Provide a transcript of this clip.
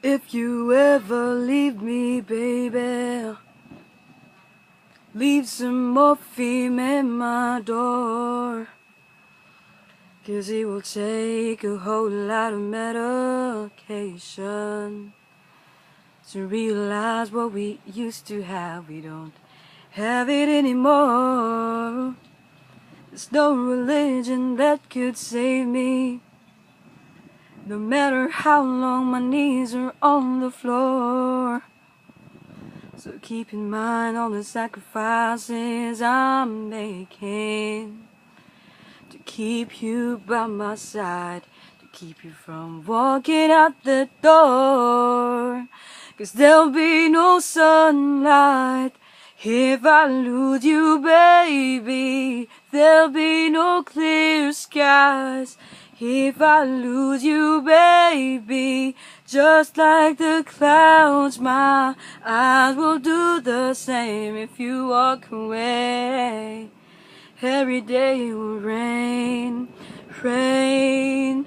If you ever leave me, baby, leave some morphine at my door, 'cause it will take a whole lot of medication to realize what we used to have. We don't have it anymore. There's no religion that could save me, no matter how long my knees are on the floor. So keep in mind all the sacrifices I'm making to keep you by my side, to keep you from walking out the door. 'Cause there'll be no sunlight if I lose you, baby. There'll be no clear skies if I lose you, baby. Just like the clouds, my eyes will do the same if you walk away. Every day will rain, rain,